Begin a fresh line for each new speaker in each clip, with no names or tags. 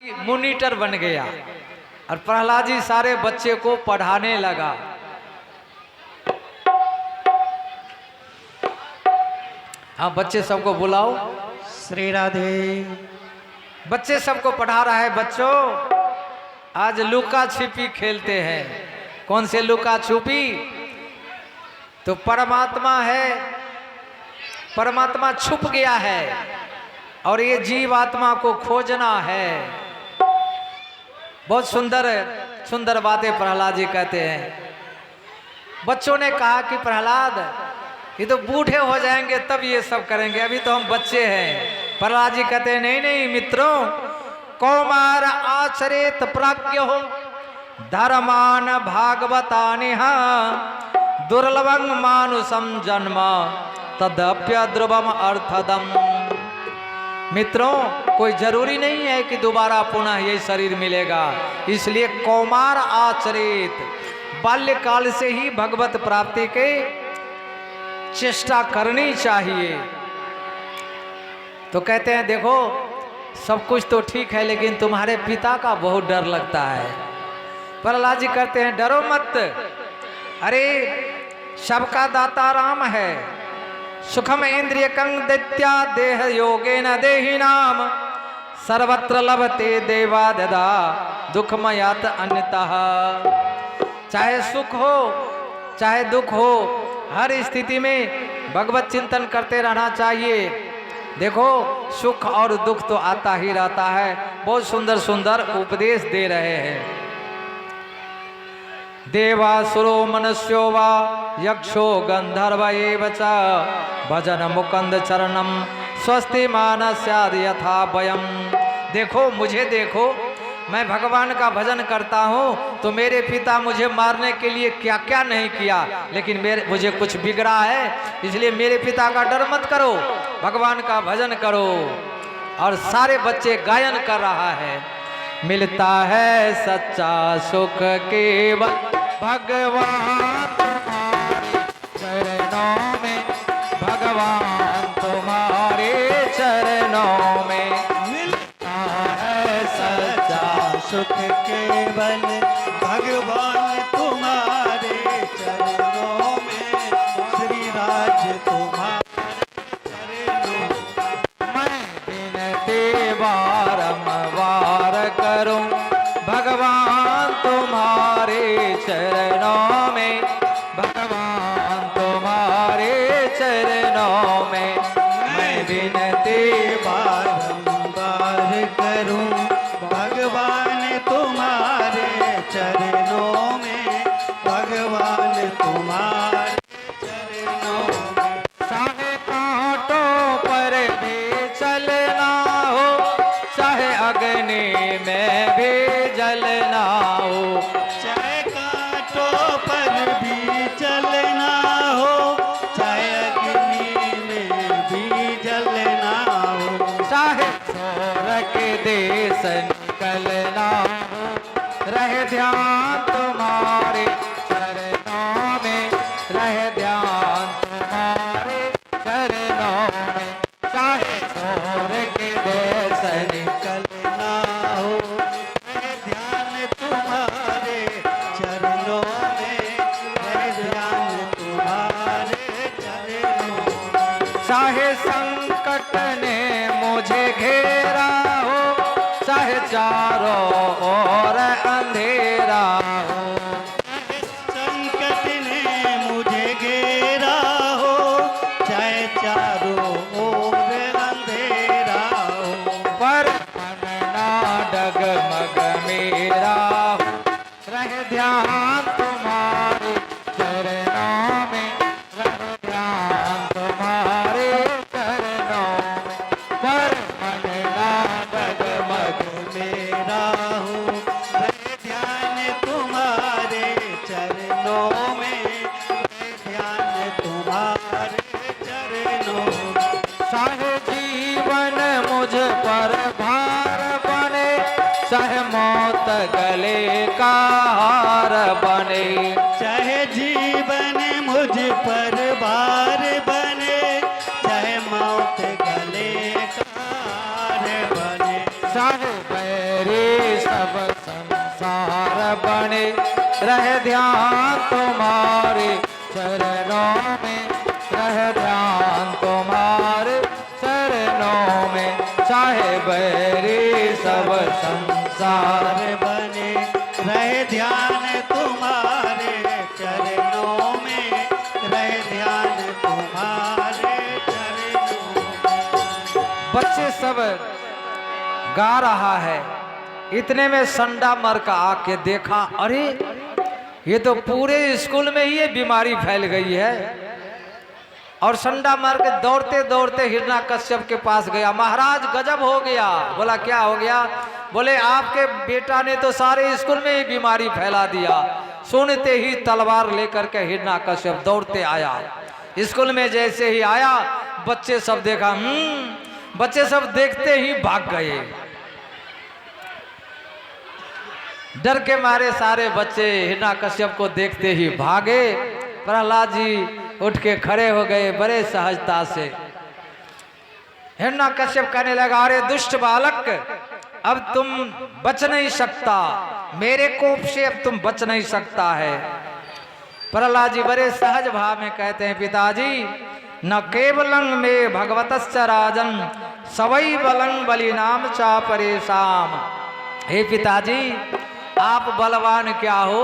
Monitor बन गया और प्रहलाद जी सारे बच्चे को पढ़ाने लगा। हाँ बच्चे सबको बुलाओ।
श्री राधे।
बच्चे सबको पढ़ा रहा है। बच्चों आज लुका छिपी खेलते हैं। कौन से लुका छुपी? तो परमात्मा है, परमात्मा छुप गया है और ये जीव आत्मा को खोजना है। बहुत सुंदर सुंदर बातें प्रहलाद जी कहते हैं। बच्चों ने कहा कि प्रहलाद ये तो बूढ़े हो जाएंगे तब ये सब करेंगे, अभी तो हम बच्चे हैं। प्रहलाद जी कहते हैं नहीं नहीं मित्रों, कौमार आचरेत प्राज्ञ हो धर्मान भागवतानिह दुर्लभं मानुषम जन्म तदप्य ध्रुवम अर्थदम। मित्रों कोई जरूरी नहीं है कि दोबारा पुनः ये शरीर मिलेगा, इसलिए कौमार आचरित बाल्यकाल से ही भगवत प्राप्ति के चेष्टा करनी चाहिए। तो कहते हैं देखो सब कुछ तो ठीक है लेकिन तुम्हारे पिता का बहुत डर लगता है। प्रहलाद जी कहते हैं डरो मत, अरे सबका दाता राम है। सुखम इंद्रिय कंग दैत्या देह योगे न देहि नाम सर्वत्र लभते देवा ददा दुखमयात अन्यतः। चाहे सुख हो चाहे दुख हो, हर स्थिति में भगवत चिंतन करते रहना चाहिए। देखो सुख और दुख तो आता ही रहता है। बहुत सुंदर सुंदर उपदेश दे रहे हैं। देवासुरो मनुष्यो वा यक्षो गंधर्व एव च भजन मुकुंद चरणम स्वस्ति मानस्याद यथा वयम। देखो मुझे देखो, मैं भगवान का भजन करता हूँ तो मेरे पिता मुझे मारने के लिए क्या क्या नहीं किया, लेकिन मुझे कुछ बिगड़ा है, इसलिए मेरे पिता का डर मत करो, भगवान का भजन करो। और सारे बच्चे गायन कर रहा है। मिलता है सच्चा सुख केवल भगवान तुम्हारे चरणों में, भगवान तुम्हारे चरणों में।
मिलता है सच्चा सुख केवल भगवान तुम्हारे चरणों में, श्री राज तुम्हारे चरणों में।
मैं विनती बारंबार करूं भगवान तुम्हारे चरणों में, भगवान तुम्हारे चरणों में। मैं विनती
बारंबार करूं भगवान तुम्हारे चरणों में, भगवान तुम्हारे चरणों में।
चाहे कांटों पर भी चलना हो, चाहे अग्नि में भी जलना हो,
चाहे कांटों पर भी चलना हो, चाहे अग्नि में भी जलना हो,
चाहे स्वर्ग देश निकलना हो, रहे ध्यान तुम्हारे चरणों में, रहे ध्यान तुम्हारे चरणों में। चाहे स्वर्ग देश
निकलना हो, रहे ध्यान तुम्हारे चरणों में, रहे ध्यान तुम्हारे चरणों में।
चाहे संकट ने मुझे घेरा हो, चाहे चारों ओर अंधेरा हो,
संकट ने मुझे घेरा हो, चाहे चारों ओर अंधेरा हो,
पर मन ना डगमग मेरा हो, रहे ध्यान तुम्हारे चरणों में, रहे ध्यान तुम्हारे चरणों में। पर मन ना डगमग
मेरा हो, रहे ध्यान तुम्हारे चरणों में, रहे ध्यान तुम्हारे चरणों में।
चाहे जीवन मुझ पर भार बने, चाहे मौत गले का हार बने,
चाहे जीवन मुझ पर भार बने, चाहे मौत गले का हार बने,
चाहे बैर बैरी सब संसार बने रहे ध्यान तुम्हारे चरणों में, रहे ध्यान तुम्हारे चरणों में। चाहे बैरी सब संसार
बने रहे ध्यान तुम्हारे चरणों में, रहे ध्यान तुम्हारे चरणों में।
बच्चे सब गा रहा है, इतने में संडा मर का आके देखा, अरे ये तो पूरे स्कूल में ही ये बीमारी फैल गई है। और संडा मार के दौड़ते दौड़ते हिरण्याकश्यप के पास गया। महाराज गजब हो गया। बोला क्या हो गया? बोले आपके बेटा ने तो सारे स्कूल में ही बीमारी फैला दिया। सुनते ही तलवार लेकर के हिरण्याकश्यप दौड़ते आया। स्कूल में जैसे ही आया बच्चे सब देखा, बच्चे सब देखते ही भाग गए। डर के मारे सारे बच्चे हिरण्याकश्यप को देखते ही भागे। प्रहलाद जी उठ के खड़े हो गए बड़े सहजता से। हिरण्याकश्यप कहने लगा, अरे दुष्ट बालक, अब तुम बच नहीं सकता, मेरे कोप से अब तुम बच नहीं सकता है। प्रहलाद जी बड़े सहज भाव में कहते हैं, पिताजी न केवलं में भगवतश्च राजन सवै बलं बलिनाम चा परेशाम। हे पिताजी आप बलवान क्या हो?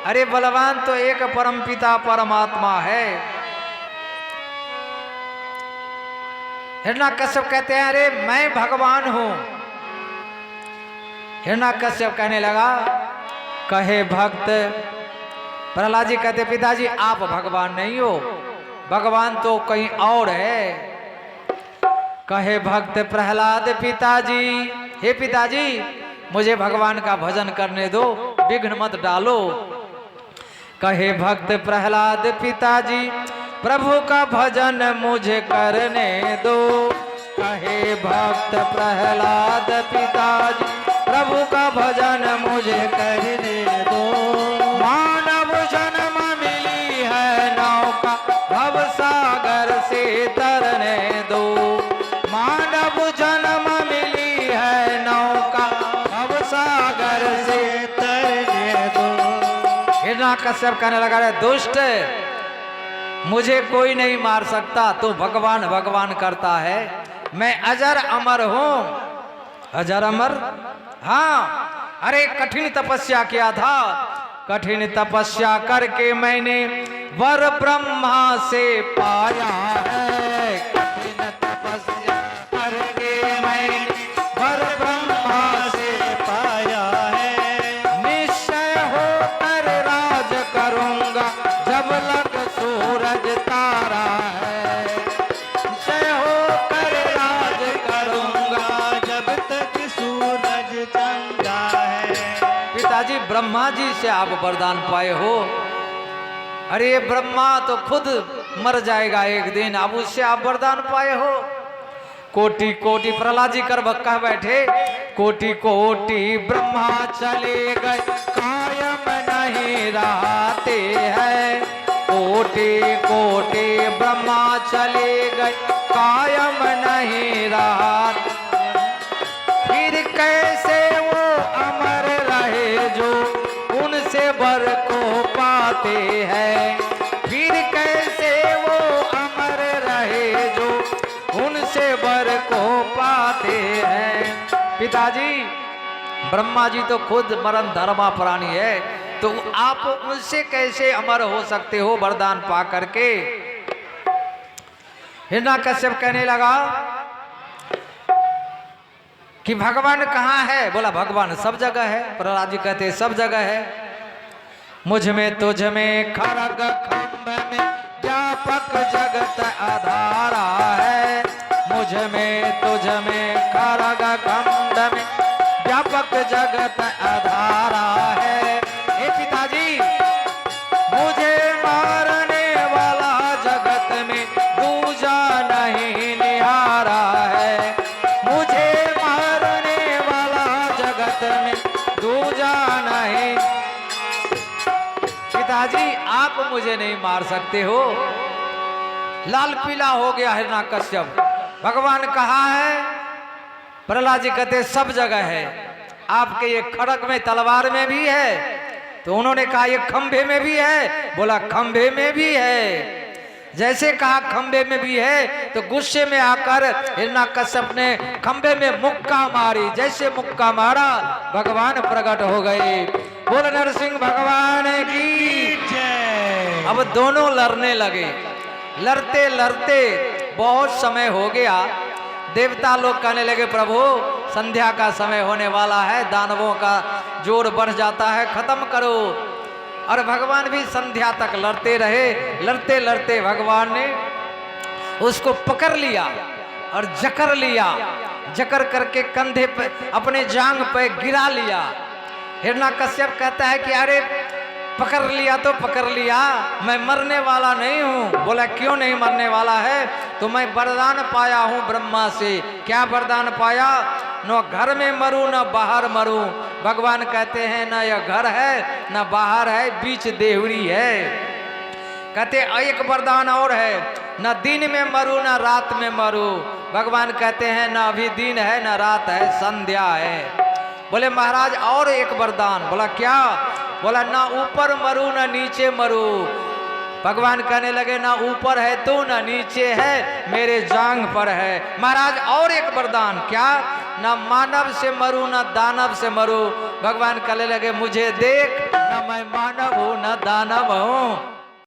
अरे बलवान तो एक परमपिता परमात्मा है। हिरण्याकश्यप कहते हैं, अरे मैं भगवान हूं। हिरण्याकश्यप कहने लगा, कहे भक्त। प्रहलाद जी कहते, पिताजी आप भगवान नहीं हो, भगवान तो कहीं और है। कहे भक्त प्रहलाद, पिताजी, हे पिताजी मुझे भगवान का भजन करने दो, विघ्न मत डालो। कहे भक्त प्रहलाद, पिताजी प्रभु का भजन मुझे करने दो। कहे भक्त प्रहलाद, पिताजी प्रभु का भजन मुझे करने दो। मानव जन्म मिली है नौका, भव सागर से तरने दो। मानव जन्म मिली है नौका, भव सागर से तरने दो। हिरण्याकश्यप कहने लगा, रे दुष्ट, मुझे कोई नहीं मार सकता, तू भगवान भगवान करता है। मैं अजर अमर हूं। अजर अमर? हाँ, अरे कठिन तपस्या किया था। कठिन तपस्या करके मैंने वर ब्रह्मा से पाया है। कठिन तपस्या करके मैंने वर ब्रह्मा से पाया है। निश्चय होकर राज करूंगा जब लग सूरज तारा है। निश्चय होकर राज करूंगा
जब तक सूरज चंदा है।
पिताजी ब्रह्मा जी से आप वरदान पाए हो। अरे ये ब्रह्मा तो खुद मर जाएगा एक दिन, अब उससे आप वरदान पाए हो। कोटि कोटि प्रहलाद जी कर कह बैठे, कोटि कोटि ब्रह्मा चले गए कायम नहीं रहते हैं। कोटि कोटि ब्रह्मा चले गए कायम नहीं रहते। फिर कैसे वो अमर रहे जो उनसे वर को पाते हैं। फिर कैसे वो अमर रहे जो उनसे वर को पाते हैं। पिताजी ब्रह्मा जी तो खुद मरण धर्मा प्राणी है, तो आप उनसे कैसे अमर हो सकते हो वरदान पा करके? हिरण्याकश्यप कहने लगा कि भगवान कहाँ है? बोला भगवान सब जगह है। प्रहलाद जी कहते सब जगह है। मुझ में तुझ में खरग खंभ में व्यापक जगत आधारा है। मुझ में तुझ में खरग खंभ में व्यापक जगत आधारा है। हे पिताजी मुझे मारने वाला जगत में दूजा नहीं निहारा है। मुझे मारने वाला जगत में दूजा नहीं। पिताजी आप मुझे नहीं मार सकते हो। लाल पीला हो गया हिरण्याकश्यप। भगवान कहाँ है? प्रहलाद जी कहते सब जगह है। आपके ये खड़ग में तलवार में भी है? तो उन्होंने कहा ये खंभे में भी है। बोला खंभे में भी है। जैसे कहा खंभे में भी है तो गुस्से में आकर हिरण्यकश्यप ने खंभे में मुक्का मारी। जैसे मुक्का मारा भगवान प्रकट हो गए। बोल नरसिंह भगवान की
जय।
अब दोनों लड़ने लगे। लड़ते लड़ते बहुत समय हो गया। देवता लोग कहने लगे प्रभु संध्या का समय होने वाला है, दानवों का जोर बढ़ जाता है, खत्म करो। और भगवान भी संध्या तक लड़ते रहे। लड़ते लड़ते भगवान ने उसको पकड़ लिया और जकड़ लिया। जकड़ करके कंधे पे अपने जांग पे गिरा लिया। हिरण्यकश्यप कहता है कि अरे पकड़ लिया तो पकड़ लिया, मैं मरने वाला नहीं हूँ। बोला क्यों नहीं मरने वाला है? तो मैं वरदान पाया हूँ ब्रह्मा से। क्या वरदान पाया? न घर में मरूं न बाहर मरूं। भगवान कहते हैं न यह घर है न बाहर है, बीच देवरी है। कहते एक वरदान और है, न दिन में मरूं न रात में मरूं। भगवान कहते हैं न अभी दिन है न रात है, संध्या है। बोले महाराज और एक वरदान। बोला क्या? बोला ना ऊपर मरू ना नीचे मरू। भगवान कहने लगे ना ऊपर है तू ना नीचे है, मेरे जांग पर है। महाराज और एक वरदान। क्या? ना मानव से मरू ना दानव से मरू। भगवान कहने लगे मुझे देख, ना मैं मानव हूँ ना दानव हूँ।